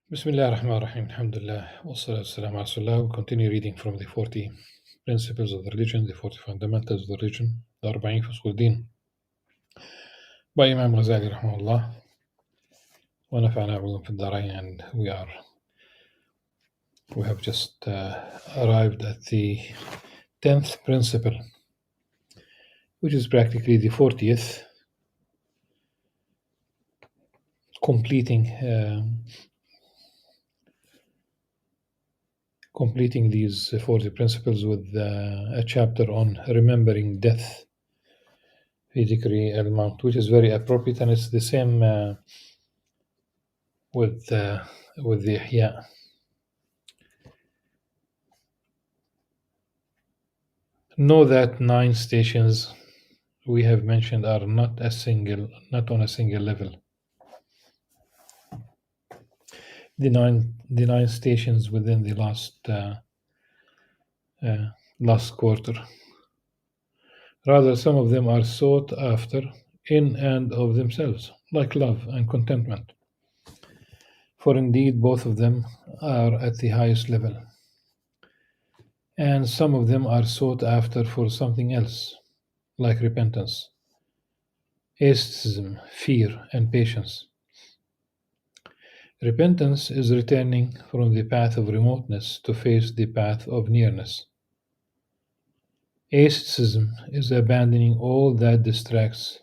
Bismillah ar-Rahman ar-Rahim. Alhamdulillah. Wassalatu wassalamu ala Rasulullah. We continue reading from the 40 principles of the religion, the 40 fundamentals of the religion, the Arba'in fi Usul Din, by Imam Al-Ghazali rahimahullah. Wa nafa'ana bihim fi ad-darain. And we have just arrived at the 10th principle, which is practically the 40th, completing these 40 principles with a chapter on remembering death, fi dhikri al-maut, which is very appropriate, and it's the same with the ihya. Know that 9 stations we have mentioned are not on a single level. The nine stations within the last quarter. Rather, some of them are sought after in and of themselves, like love and contentment. For indeed, both of them are at the highest level. And some of them are sought after for something else, like repentance, asceticism, fear, and patience. Repentance is returning from the path of remoteness to face the path of nearness. Asceticism is abandoning all that distracts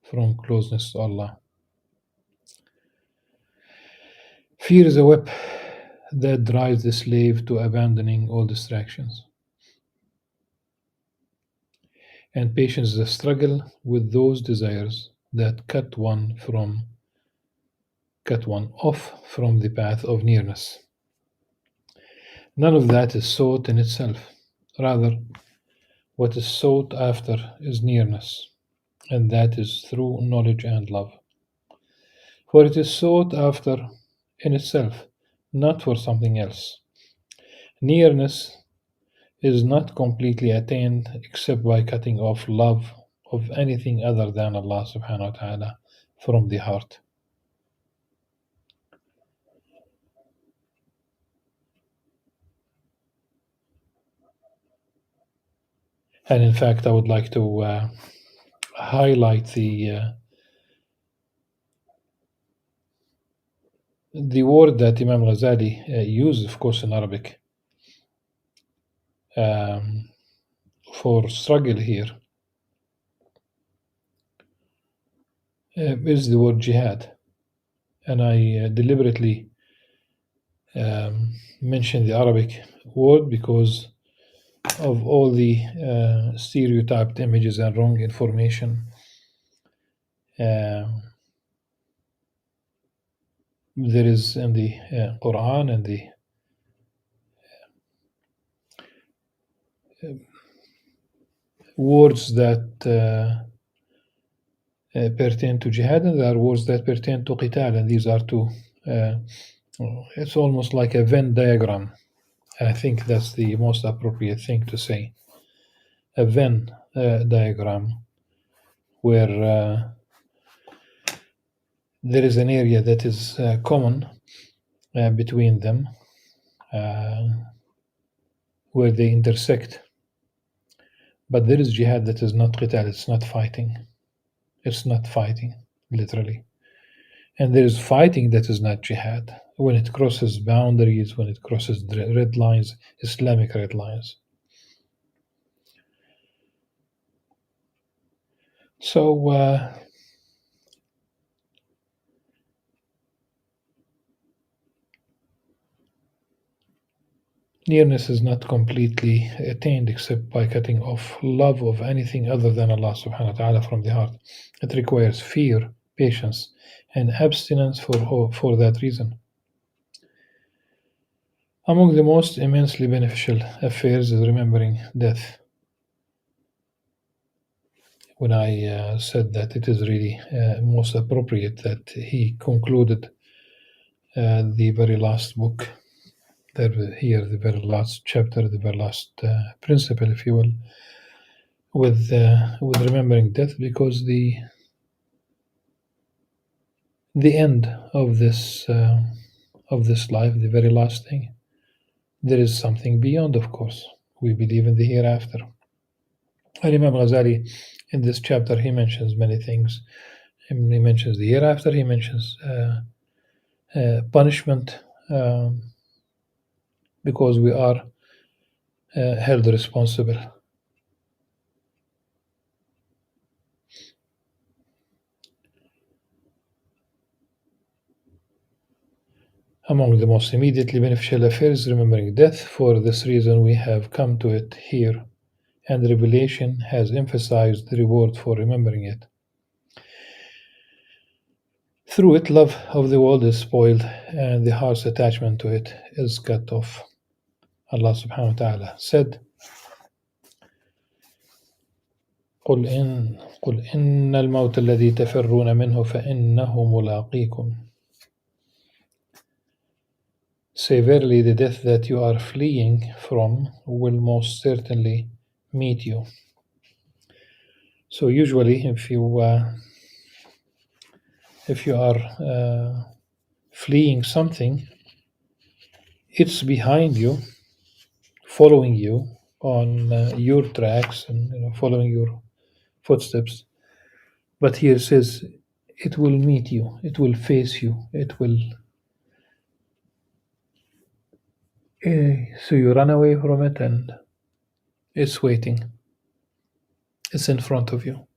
from closeness to Allah. Fear is a whip that drives the slave to abandoning all distractions. And patience is a struggle with those desires that cut one off from the path of nearness. None of that is sought in itself. Rather, what is sought after is nearness, and that is through knowledge and love. For it is sought after in itself, not for something else. Nearness is not completely attained except by cutting off love of anything other than Allah subhanahu wa ta'ala from the heart. And in fact, I would like to highlight the word that Imam Al-Ghazali used, of course, in Arabic for struggle here is the word jihad. And I deliberately mentioned the Arabic word because of all the stereotyped images and wrong information there is in the Quran and the words that pertain to jihad, and there are words that pertain to qital, and these are two. It's almost like a Venn diagram. I think that's the most appropriate thing to say. A Venn diagram where there is an area that is common between them, where they intersect. But there is jihad that is not qital, it's not fighting. It's not fighting, literally. And there is fighting that is not jihad, when it crosses boundaries, when it crosses red lines, Islamic red lines. So nearness is not completely attained except by cutting off love of anything other than Allah subhanahu wa ta'ala from the heart. It requires fear, patience, and abstinence for that reason. Among the most immensely beneficial affairs is remembering death. When I said that it is really most appropriate that he concluded the very last book, the very last chapter, the very last principle, if you will, with remembering death, because the end of this of this life, the very last thing. There is something beyond, of course. We believe in the hereafter. And Imam Al-Ghazali, in this chapter, he mentions many things. He mentions the hereafter, he mentions punishment, because we are held responsible. Among the most immediately beneficial affairs, remembering death. For this reason, we have come to it here, and Revelation has emphasized the reward for remembering it. Through it, love of the world is spoiled, and the heart's attachment to it is cut off. Allah subhanahu wa ta'ala said, قل إن الموت الذي تفرون منه فإنه ملاقيكم. Say verily, the death that you are fleeing from will most certainly meet you. So usually, if you are fleeing something, it's behind you, following you on your tracks, and following your footsteps. But here it says, it will meet you, it will face you, it will. So you run away from it, and it's waiting. It's in front of you.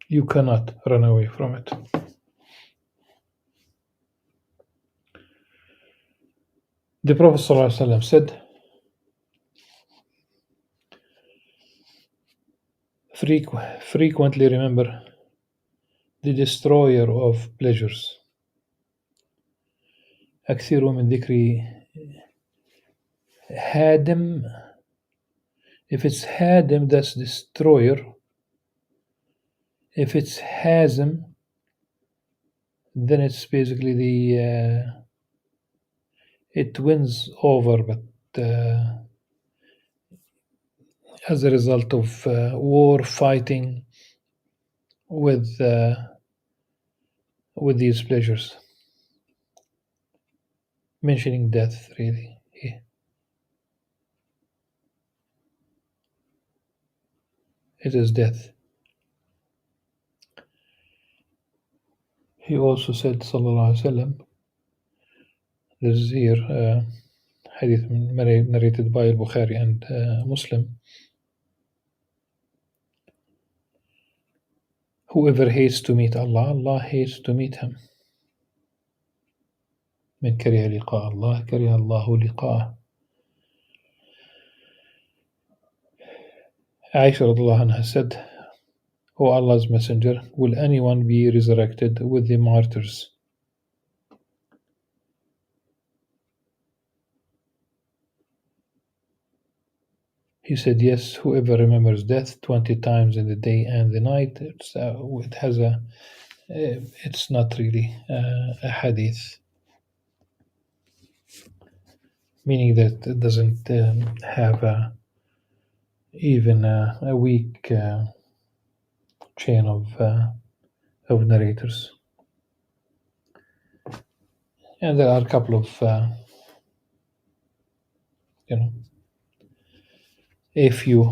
You cannot run away from it. The Prophet ﷺ said, frequently remember the destroyer of pleasures. أكثروا من ذكر هادم. If it's Hadim, that's destroyer. If it's Hazim, then it's basically it wins over, but as a result of war, fighting with these pleasures. Mentioning death, really. It is death. He also said, sallallahu alaihi wasallam, this is here hadith narrated by Al-Bukhari and Muslim. Whoever hates to meet Allah, Allah hates to meet him. من كره لقاء الله كره الله لقاءه. Aisha radiallahu anha said, O Allah's Messenger, will anyone be resurrected with the martyrs? He said, yes, whoever remembers death 20 times in the day and the night. It's not really a hadith, meaning that it doesn't have even a weak chain of narrators. And there are a couple of a few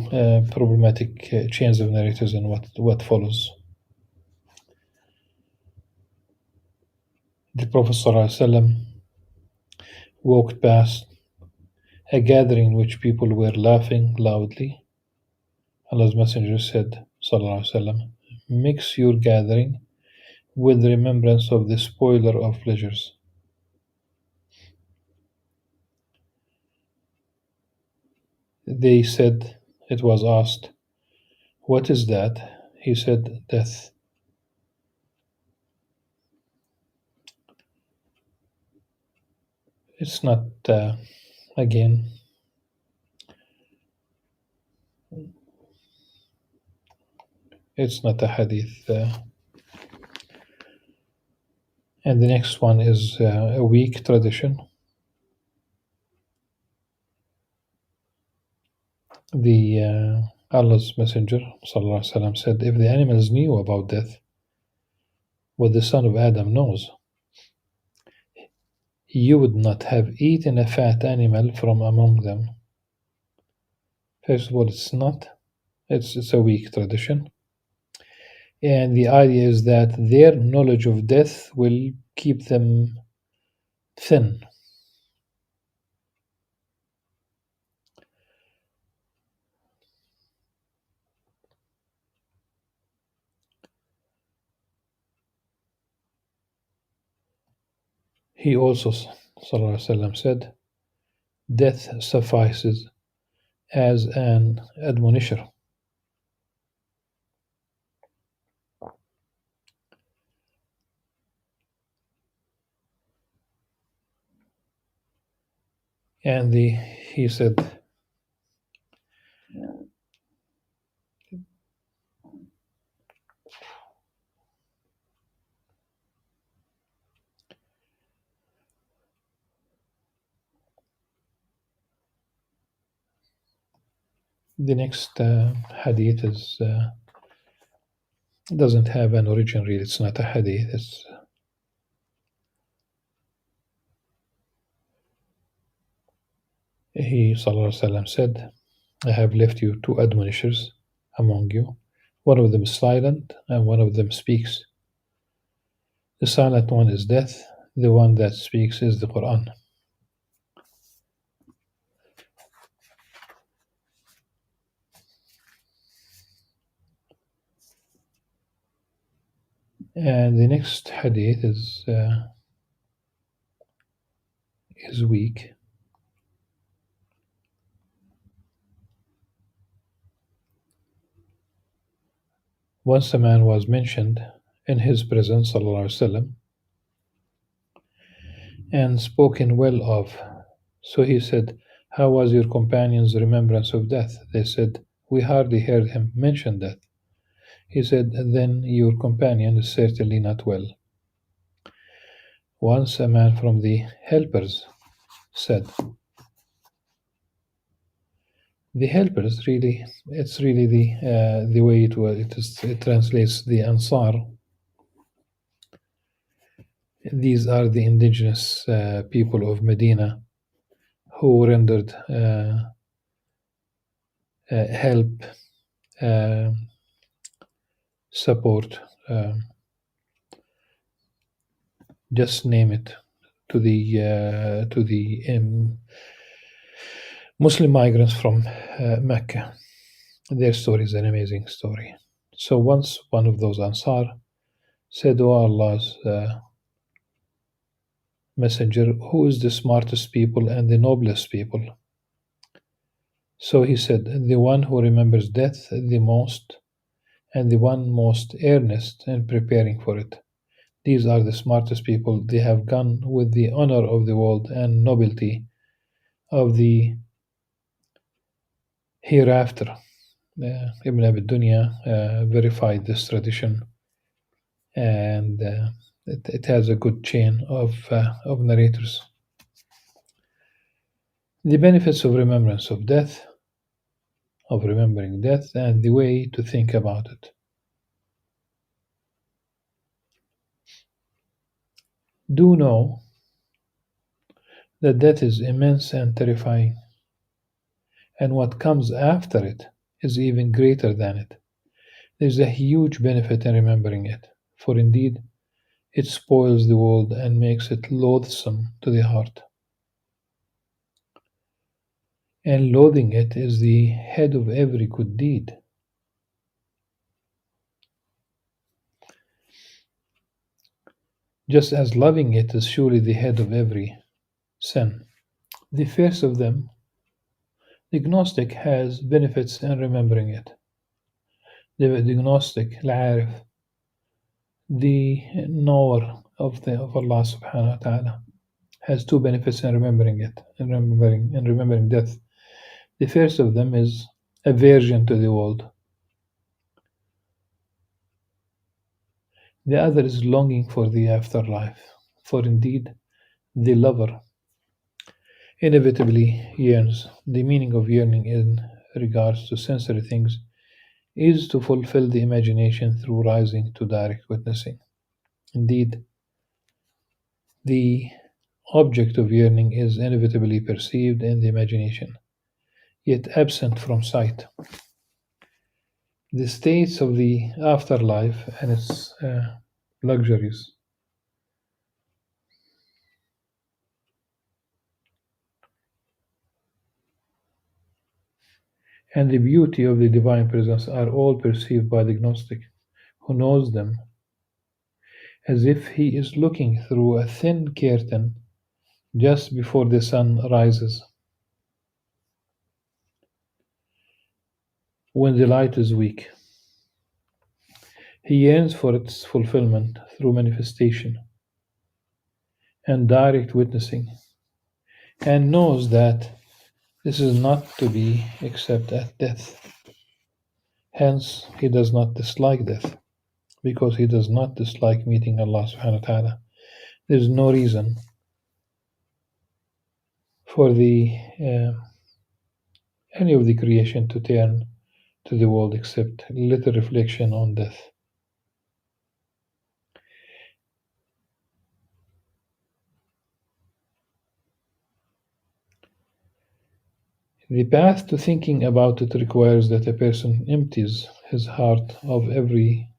problematic chains of narrators in what follows. The Prophet ﷺ walked past a gathering in which people were laughing loudly. Allah's Messenger said, ﷺ, mix your gathering with the remembrance of the spoiler of pleasures. They said, it was asked, what is that? He said, death. It's not, again, it's not a hadith. And the next one is a weak tradition. The Allah's Messenger ﷺ said, if the animals knew about death, what the son of Adam knows, you would not have eaten a fat animal from among them. First of all, it's not. It's a weak tradition. And the idea is that their knowledge of death will keep them thin. He also ﷺ, said, death suffices as an admonition. And he said, the next hadith doesn't have an origin really. It's not a hadith. He ﷺ said, I have left you two admonishers among you. One of them is silent and one of them speaks. The silent one is death. The one that speaks is the Quran. And the next hadith is weak. Once a man was mentioned in his presence, ﷺ, and spoken well of. So he said, how was your companion's remembrance of death? They said, we hardly heard him mention death. He said, then your companion is certainly not well. Once a man from the helpers said, the helpers really, it's really the way it translates the Ansar. These are the indigenous people of Medina who rendered help, support, just name it, to the Muslim migrants from Mecca. Their story is an amazing story. So once one of those Ansar said, O Allah's Messenger, who is the smartest people and the noblest people? So he said, the one who remembers death the most and the one most earnest in preparing for it. These are the smartest people. They have gone with the honor of the world and nobility of the hereafter. Ibn Abi Dunya verified this tradition, and it has a good chain of narrators. The benefits of remembrance of death, of remembering death, and the way to think about it. Do know that death is immense and terrifying, and what comes after it is even greater than it. There is a huge benefit in remembering it, for indeed it spoils the world and makes it loathsome to the heart. And loathing it is the head of every good deed. Just as loving it is surely the head of every sin. The first of them, the Gnostic, has benefits in remembering it. The Gnostic, Al-Arif, the knower of Allah subhanahu wa ta'ala, has two benefits in remembering it, in remembering death. The first of them is aversion to the world. The other is longing for the afterlife, for indeed the lover inevitably yearns. The meaning of yearning in regards to sensory things is to fulfill the imagination through rising to direct witnessing. Indeed, the object of yearning is inevitably perceived in the imagination, yet absent from sight. The states of the afterlife and its luxuries, and the beauty of the divine presence are all perceived by the agnostic, who knows them as if he is looking through a thin curtain just before the sun rises, when the light is weak. He yearns for its fulfillment through manifestation and direct witnessing, and knows that this is not to be except at death. Hence, he does not dislike death, because he does not dislike meeting Allah subhanahu wa ta'ala. There is no reason for the any of the creation to turn to the world except little reflection on death. The path to thinking about it requires that a person empties his heart of every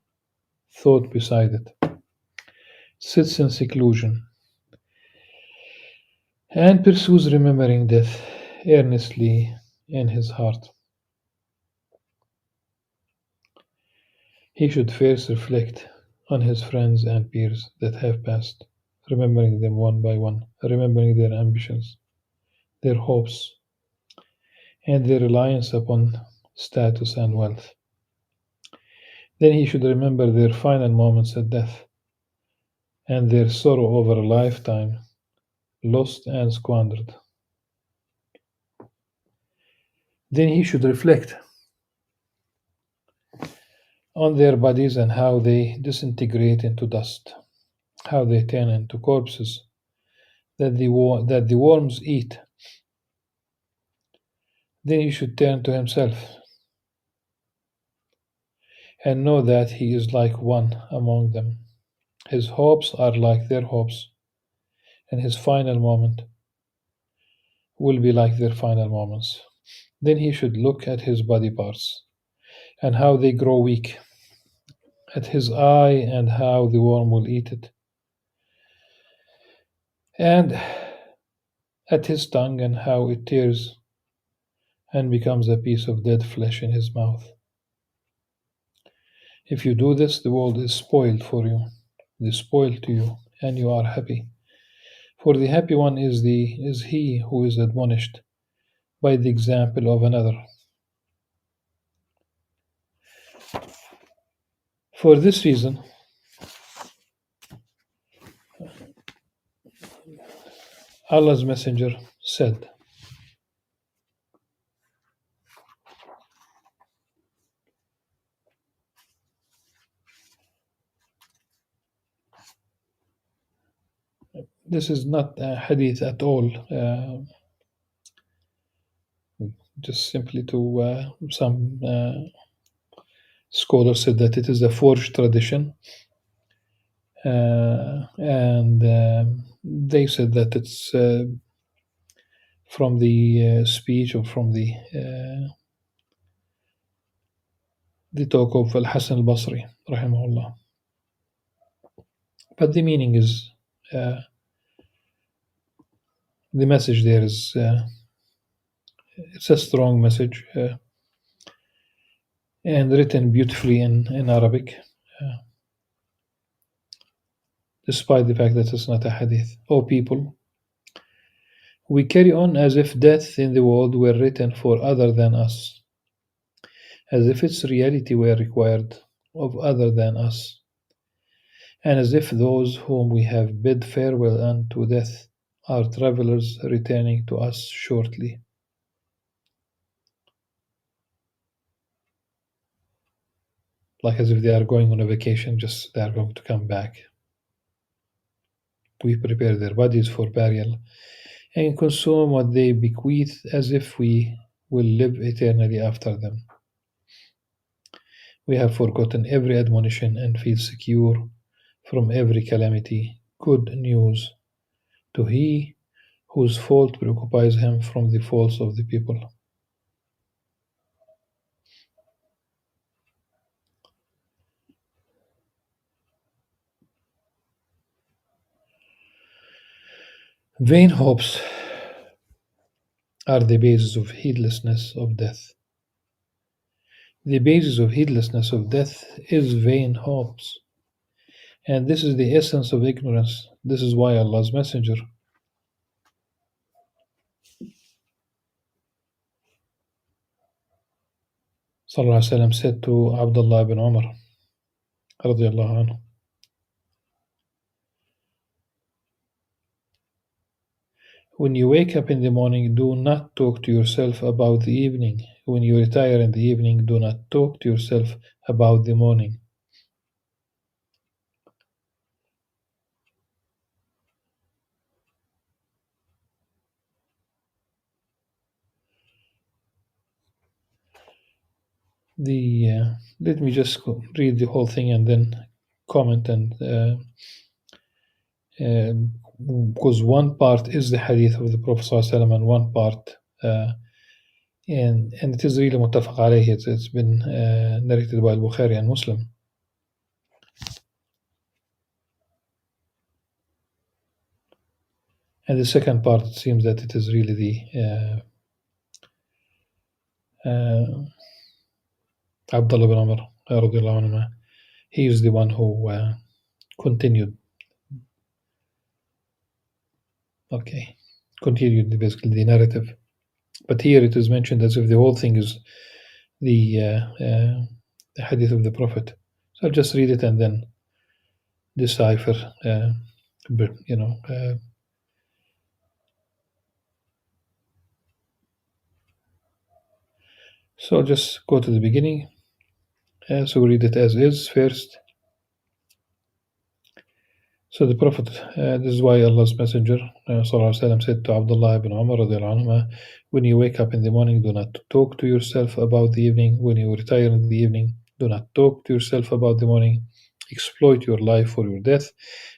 thought beside it, sits in seclusion, and pursues remembering death earnestly in his heart. He should first reflect on his friends and peers that have passed, remembering them one by one, remembering their ambitions, their hopes, and their reliance upon status and wealth. Then he should remember their final moments at death and their sorrow over a lifetime lost and squandered. Then he should reflect on their bodies and how they disintegrate into dust, how they turn into corpses that the worms eat. Then he should turn to himself and know that he is like one among them. His hopes are like their hopes, and his final moment will be like their final moments. Then he should look at his body parts and how they grow weak, at his eye and how the worm will eat it, and at his tongue and how it tears and becomes a piece of dead flesh in his mouth. If you do this, the world is spoiled for you, it is spoiled to you, and you are happy. For the happy one is he who is admonished by the example of another. For this reason, Allah's Messenger said, this is not a hadith at all, just simply to some scholars said that it is a forged tradition, and they said that it's from the speech or from the talk of Al-Hasan al-Basri, rahimahullah. But the meaning is, the message there is, it's a strong message and written beautifully in Arabic, despite the fact that it's not a hadith. O people, we carry on as if death in the world were written for other than us, as if its reality were required of other than us, and as if those whom we have bid farewell unto death are travelers returning to us shortly. Like as if they are going on a vacation, just they are going to come back. We prepare their bodies for burial and consume what they bequeath as if we will live eternally after them. We have forgotten every admonition and feel secure from every calamity. Good news to he whose fault preoccupies him from the faults of the people. Vain hopes are the basis of heedlessness of death. The basis of heedlessness of death is vain hopes. And this is the essence of ignorance. This is why Allah's Messenger Sallallahu Alaihi Wasallam said to Abdullah ibn Umar radiallahu anhu, when you wake up in the morning, do not talk to yourself about the evening. When you retire in the evening, do not talk to yourself about the morning. Let me just read the whole thing and then comment, and because one part is the hadith of the Prophet ﷺ and one part and it is really muttafaq alayhi. It's been narrated by Bukhari and Muslim. And the second part, it seems that it is really the Abdullah bin Umar radiallahu anhu. He is the one who continued basically the narrative. But here it is mentioned as if the whole thing is the hadith of the Prophet. So I'll just read it and then decipher, So I'll just go to the beginning. So we read it as is first. So the Prophet, this is why Allah's Messenger Sallallahu Alaihi Wasallam said to Abdullah ibn Umar radiallahu anhu, when you wake up in the morning, do not talk to yourself about the evening. When you retire in the evening, do not talk to yourself about the morning. Exploit your life for your death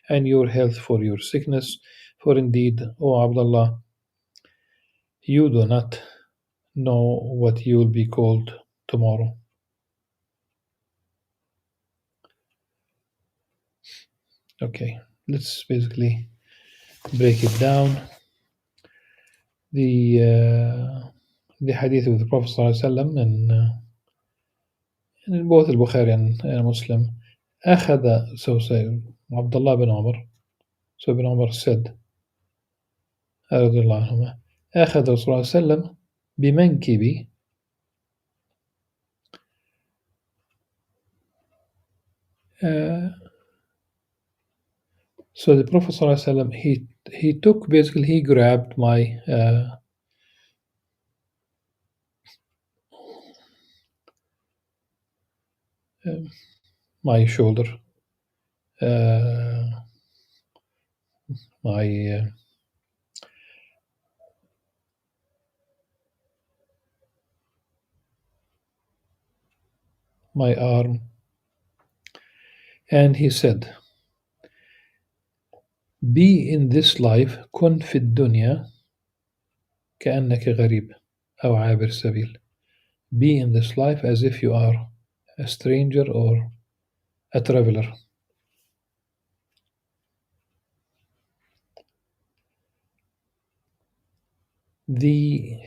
and your health for your sickness. For indeed, O Abdullah, you do not know what you will be called tomorrow. Okay, let's basically break it down. The hadith of the Prophet ﷺ in both Al-Bukhari and Muslim. Abdullah bin Umar. So Ibn Umar said, رضي الله عنهما, أخذ رسول الله صلى الله عليه وسلم بمنكبي. So the Prophet ﷺ, he took, basically he grabbed my my shoulder, my arm, and he said, be in this life كن في الدنيا كأنك غريب أو عابر سبيل. Be in this life as if you are a stranger or a traveler. The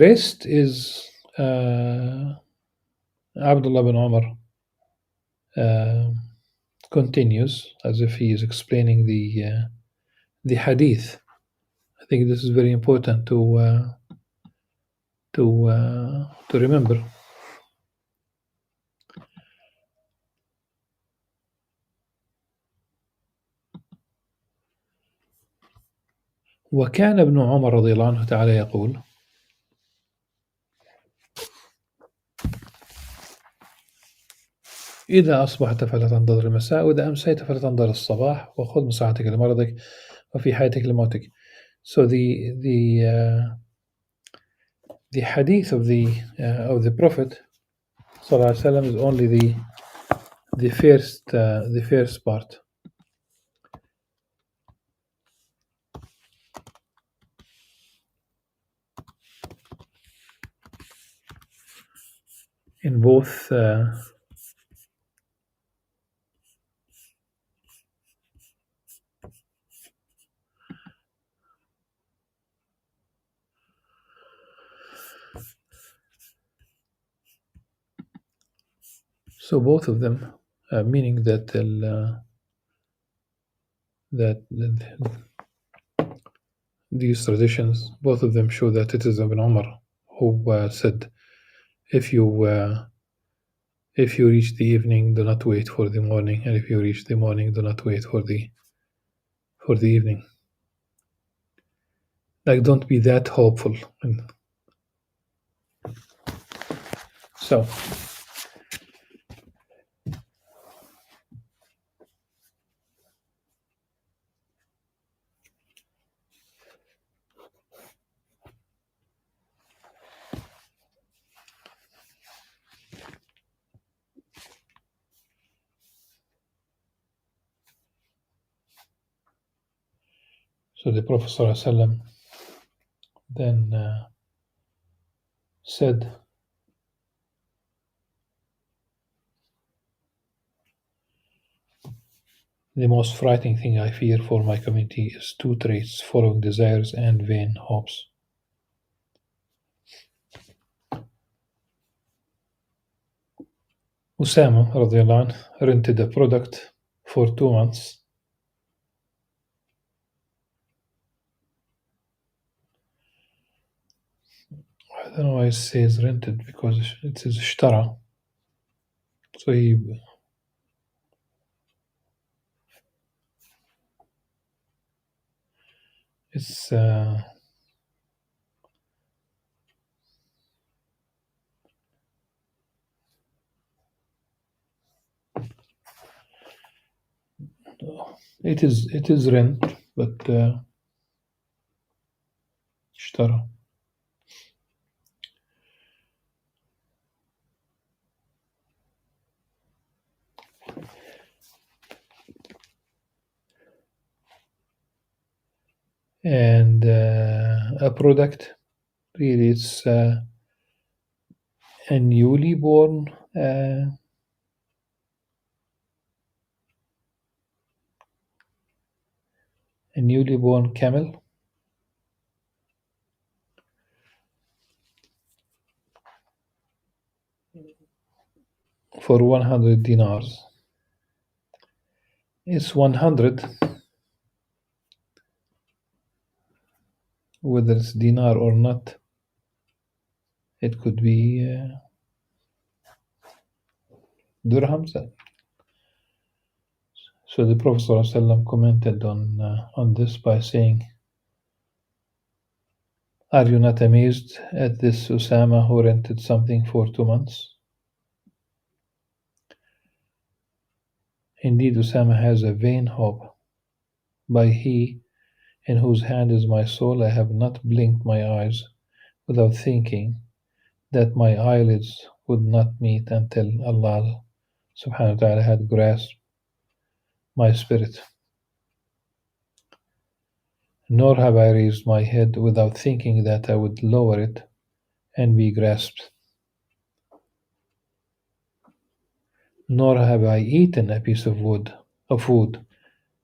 rest is Abdullah bin Umar continues as if he is explaining the hadith. I think this is very important to remember. وكان ابن عمر رضي الله عنه تعالى يقول إذا أصبحت فلا تنتظر المساء وإذا أمسيت فلا تنتظر الصباح وخذ من صحتك لمرضك وفي حياتك لموتك. So the hadith of the Prophet Sallallahu Alaihi Wasallam is only the first part. In both so both of them, meaning that that these traditions, both of them show that it is Ibn Umar who said, if you reach the evening, do not wait for the morning, and if you reach the morning, do not wait for the evening. Like, don't be that hopeful. And so the Prophet ﷺ then said, the most frightening thing I fear for my community is two traits: following desires and vain hopes. Usama radiallahu anh, rented a product for 2 months. I don't know why it says rented, because it says ishtara. So it's it is rent, but ishtara. And a product, really, it's a newly born camel for 100 dinars. It's 100, whether it's dinar or not. It could be dirhams. So the Prophet ﷺ commented on this by saying, are you not amazed at this Usama who rented something for 2 months? Indeed, Usama has a vain hope. By He in whose hand is my soul, I have not blinked my eyes without thinking that my eyelids would not meet until Allah subhanahu wa ta'ala had grasped my spirit. Nor have I raised my head without thinking that I would lower it and be grasped. Nor have I eaten a piece of food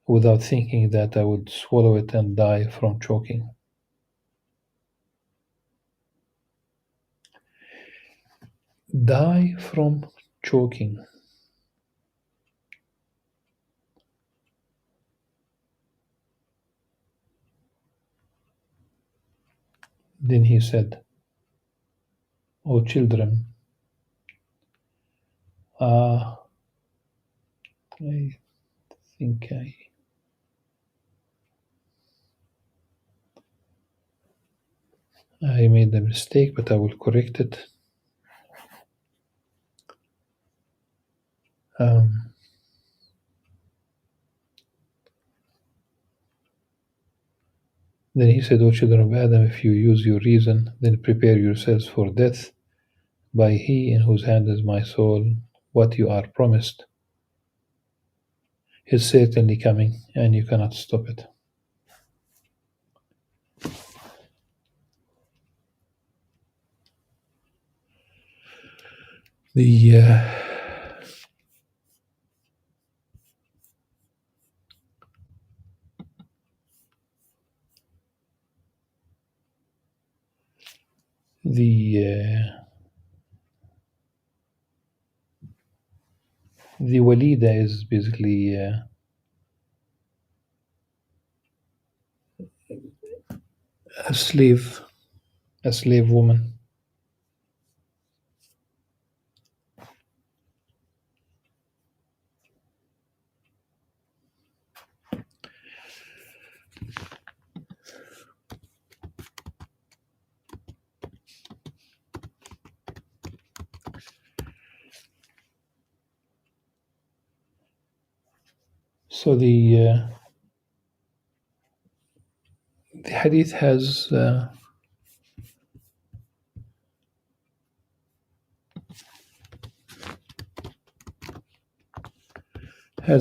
without thinking that I would swallow it and die from choking. Die from choking. Then he said, O children, I think I made a mistake, but I will correct it. Then he said, O children of Adam, if you use your reason, then prepare yourselves for death. by He in whose hand is my soul, what you are promised is certainly coming, and you cannot stop it. The the walida is basically a slave woman. So the hadith has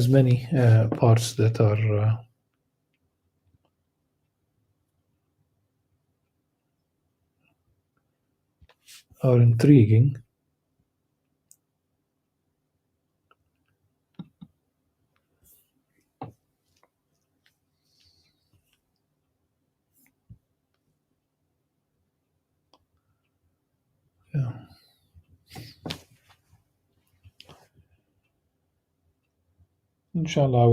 many parts that are intriguing. Yeah. Inshallah, I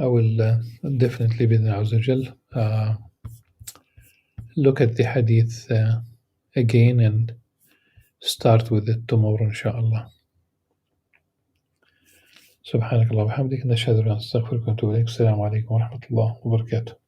will definitely بإذن الله عز وجل look at the hadith again and start with it tomorrow inshallah. سبحانك اللهم وبحمدك نشهد أن لا إله إلا أنت نستغفرك ونتوب إليك. السلام عليكم ورحمة الله وبركاته.